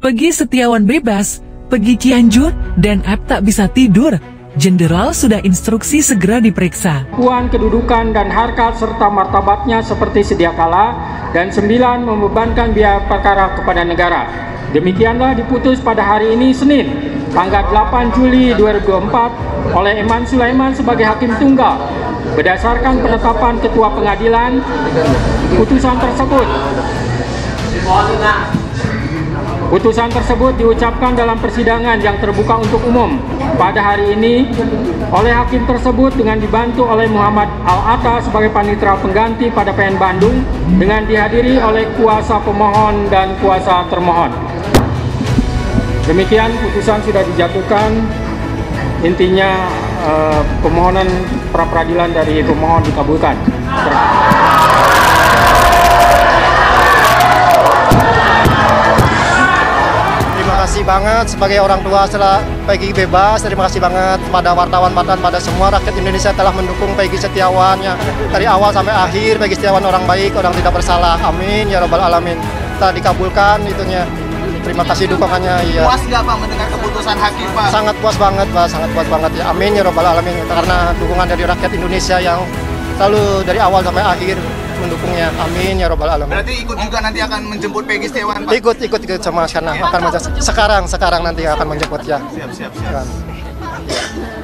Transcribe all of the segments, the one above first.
Peggy Setiawan bebas, Peggy Cianjur, dan App tak bisa tidur. Jenderal sudah instruksi segera diperiksa. Pengakuan kedudukan dan harkat serta martabatnya seperti sedia kala, dan 9 membebankan biaya perkara kepada negara. Demikianlah diputus pada hari ini Senin, tanggal 8 Juli 2024 oleh Eman Sulaiman sebagai Hakim Tunggal. Berdasarkan penetapan Ketua Pengadilan, putusan tersebut diucapkan dalam persidangan yang terbuka untuk umum pada hari ini oleh hakim tersebut dengan dibantu oleh Muhammad Al-Atta sebagai panitera pengganti pada PN Bandung dengan dihadiri oleh kuasa pemohon dan kuasa termohon. Demikian putusan sudah dijatuhkan. Intinya permohonan pra-peradilan dari pemohon dikabulkan. Terima kasih banget sebagai orang tua setelah Peggy bebas. Terima kasih banget pada wartawan, pada semua rakyat Indonesia telah mendukung Peggy Setiawan ya. Dari awal sampai akhir Peggy Setiawan orang baik, orang tidak bersalah. Amin ya robbal alamin. Telah dikabulkan itunya. Terima kasih dukungannya. Ya. Puas nggak Pak mendengar keputusan hakim Pak? Sangat puas banget Pak, sangat puas banget ya. Amin ya robbal alamin. Karena dukungan dari rakyat Indonesia yang selalu dari awal sampai akhir mendukungnya. Amin ya robbal alamin. Berarti ikut juga nanti akan menjemput Peggy Setiawan Pak? Ikut sama karena akan sekarang nanti akan menjemput ya. Siap.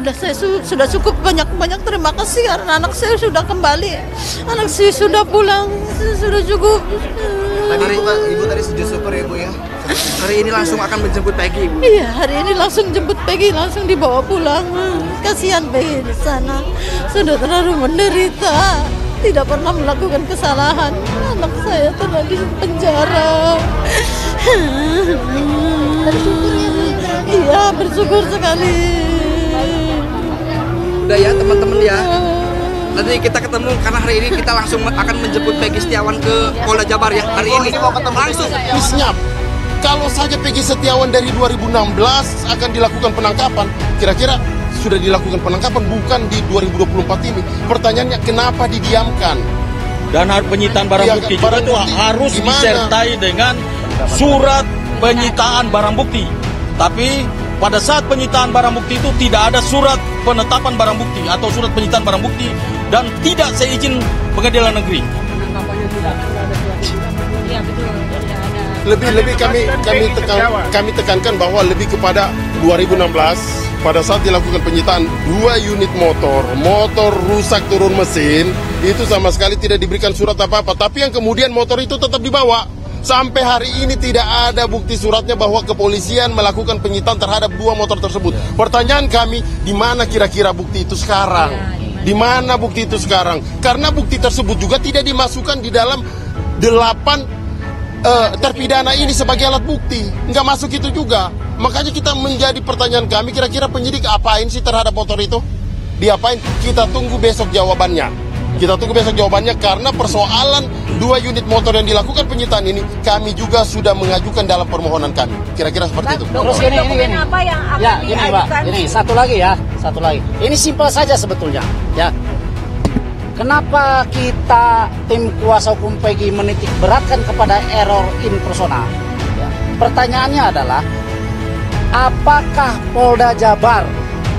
Udah saya sudah cukup banyak terima kasih karena anak saya sudah kembali, anak saya sudah pulang, sudah cukup. Tadi Ibu tadi sujud syukur ya Bu ya. Hari ini langsung akan menjemput Peggy Ibu. Iya, hari ini langsung jemput Peggy, langsung dibawa pulang. Kasihan Peggy di sana, sudah terlalu menderita, tidak pernah melakukan kesalahan. Anak saya telah di penjara. Bersyukur ya Bu. Iya, bersyukur sekali. Udah ya teman-teman ya. Nanti kita ketemu karena hari ini kita langsung akan menjemput Peggy Setiawan ke Polda Jabar ya. Hari ini langsung. Senyap. Kalau saja Peggy Setiawan dari 2016 akan dilakukan penangkapan, kira-kira sudah dilakukan penangkapan bukan di 2024 ini. Pertanyaannya kenapa didiamkan? Dan penyitaan barang bukti juga itu harus disertai dengan surat penyitaan barang bukti. Tapi pada saat penyitaan barang bukti itu tidak ada surat penetapan barang bukti atau surat penyitaan barang bukti dan tidak seizin pengadilan negeri. Penangkapannya tidak ada surat. Iya betul. Lebih kami tekankan bahwa lebih kepada 2016 pada saat dilakukan penyitaan 2 unit motor rusak turun mesin, itu sama sekali tidak diberikan surat apa-apa, tapi yang kemudian motor itu tetap dibawa. Sampai hari ini tidak ada bukti suratnya bahwa kepolisian melakukan penyitaan terhadap 2 motor tersebut. Pertanyaan kami, di mana kira-kira bukti itu sekarang? Di mana bukti itu sekarang? Karena bukti tersebut juga tidak dimasukkan di dalam 8 terpidana ini sebagai alat bukti. Nggak masuk itu juga. Makanya kita menjadi pertanyaan kami, kira-kira penyidik apain sih terhadap motor itu? Diapain? Kita tunggu besok jawabannya. Karena persoalan 2 unit motor yang dilakukan penyitaan ini kami juga sudah mengajukan dalam permohonan kami. Kira-kira seperti itu. Terus ini. Apa yang akan ya, ini Mbak. Ini satu lagi. Ini simpel saja sebetulnya, ya. Kenapa kita tim kuasa hukum Peggy menitik beratkan kepada error in persona? Ya. Pertanyaannya adalah, apakah Polda Jabar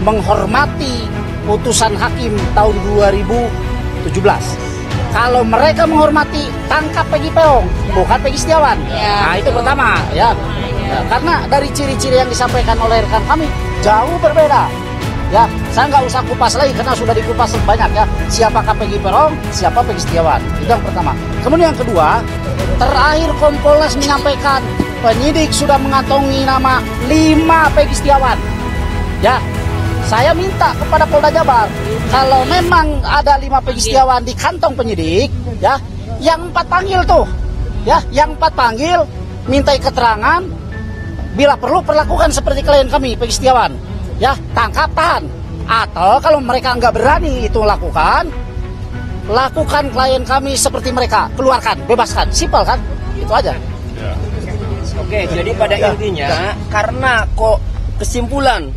menghormati putusan hakim tahun 2017? Kalau mereka menghormati, tangkap Peggy Peong, bukan Peggy Setiawan. Ya, nah itu pertama, ya. Karena dari ciri-ciri yang disampaikan oleh rekan kami jauh berbeda. Ya, saya nggak usah kupas lagi karena sudah dikupas banyak ya. Siapakah Peggy Peong, siapa Peggy Setiawan. Itu yang pertama. Kemudian yang kedua, terakhir Kompolnas menyampaikan penyidik sudah mengantongi nama 5 Peggy Setiawan. Ya, saya minta kepada Polda Jabar, kalau memang ada 5 Peggy Setiawan di kantong penyidik, ya, yang 4 panggil tuh, ya, yang 4 panggil, mintai keterangan, bila perlu perlakukan seperti klien kami Peggy Setiawan. Ya, tangkap, tahan. Atau kalau mereka nggak berani itu lakukan klien kami seperti mereka, keluarkan, bebaskan, simpel kan? Itu aja. Oke, jadi pada intinya karena kok kesimpulan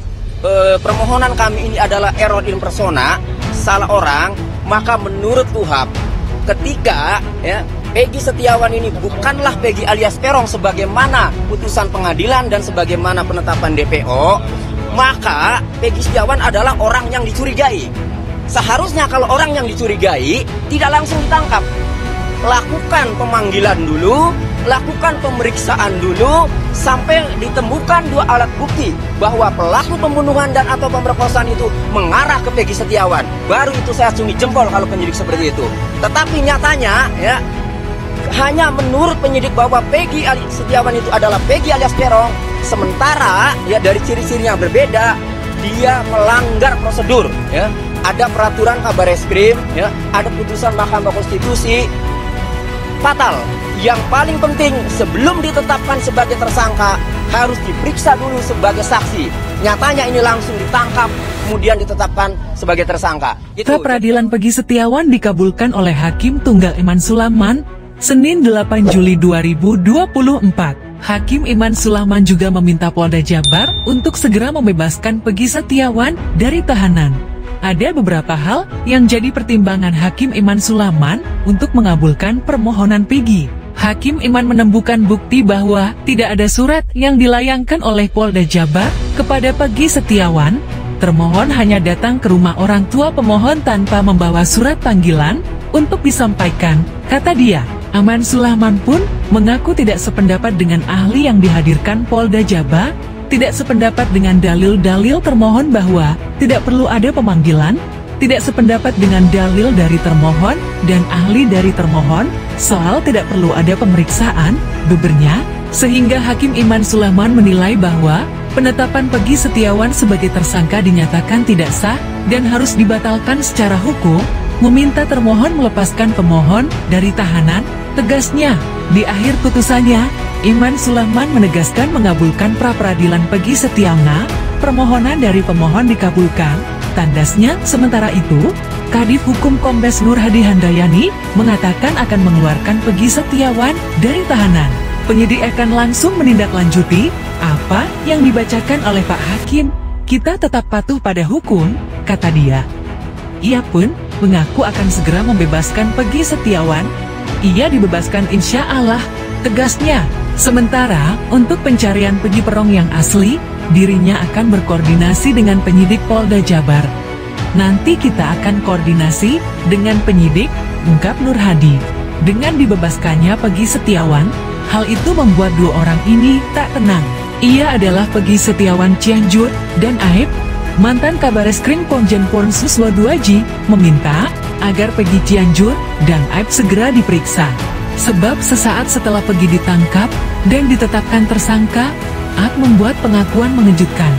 permohonan kami ini adalah error in persona, salah orang, maka menurut KUHP ketika ya Peggy Setiawan ini bukanlah Peggy alias Peron sebagaimana putusan pengadilan dan sebagaimana penetapan DPO, maka Peggy Setiawan adalah orang yang dicurigai. Seharusnya kalau orang yang dicurigai tidak langsung ditangkap. Lakukan pemanggilan dulu, lakukan pemeriksaan dulu, sampai ditemukan 2 alat bukti bahwa pelaku pembunuhan dan atau pemerkosaan itu mengarah ke Peggy Setiawan. Baru itu saya acungi jempol kalau penyidik seperti itu. Tetapi nyatanya ya, hanya menurut penyidik bahwa Peggy Setiawan itu adalah Peggy alias Peron, sementara ya dari ciri-ciri yang berbeda, dia melanggar prosedur ya. Ada peraturan Kabareskrim ya, ada putusan Mahkamah Konstitusi. Fatal. Yang paling penting sebelum ditetapkan sebagai tersangka harus diperiksa dulu sebagai saksi. Nyatanya ini langsung ditangkap kemudian ditetapkan sebagai tersangka. Pra peradilan Peggy Setiawan dikabulkan oleh Hakim Tunggal Iman Sulaiman Senin 8 Juli 2024. Hakim Iman Sulaiman juga meminta Polda Jabar untuk segera membebaskan Peggy Setiawan dari tahanan. Ada beberapa hal yang jadi pertimbangan Hakim Iman Sulaiman untuk mengabulkan permohonan Peggy. Hakim Iman menemukan bukti bahwa tidak ada surat yang dilayangkan oleh Polda Jabar kepada Peggy Setiawan. Termohon hanya datang ke rumah orang tua pemohon tanpa membawa surat panggilan untuk disampaikan, kata dia. Iman Sulaiman pun mengaku tidak sependapat dengan ahli yang dihadirkan Polda Jabar, tidak sependapat dengan dalil-dalil termohon bahwa tidak perlu ada pemanggilan, tidak sependapat dengan dalil dari termohon dan ahli dari termohon soal tidak perlu ada pemeriksaan, bebernya, sehingga Hakim Iman Sulaiman menilai bahwa penetapan Peggy Setiawan sebagai tersangka dinyatakan tidak sah dan harus dibatalkan secara hukum, meminta termohon melepaskan pemohon dari tahanan. Tegasnya, di akhir putusannya, Iman Sulaiman menegaskan mengabulkan pra-peradilan Peggy Setiawan, permohonan dari pemohon dikabulkan. Tandasnya, sementara itu, Kadif Hukum Kombes Nur Hadi Handayani mengatakan akan mengeluarkan Peggy Setiawan dari tahanan. Penyidik akan langsung menindaklanjuti apa yang dibacakan oleh Pak Hakim. Kita tetap patuh pada hukum, kata dia. Ia pun mengaku akan segera membebaskan Peggy Setiawan. Ia dibebaskan insya Allah, tegasnya. Sementara, untuk pencarian Peggy Peron yang asli, dirinya akan berkoordinasi dengan penyidik Polda Jabar. Nanti kita akan koordinasi dengan penyidik, ungkap Nur Hadi. Dengan dibebaskannya Peggy Setiawan, hal itu membuat 2 orang ini tak tenang. Ia adalah Peggy Setiawan Cianjur dan Aib, mantan Kabareskrim Komjen Pol Suswo 2J, meminta agar Peggy Cianjur dan Aib segera diperiksa. Sebab sesaat setelah Peggy ditangkap dan ditetapkan tersangka, Aib membuat pengakuan mengejutkan.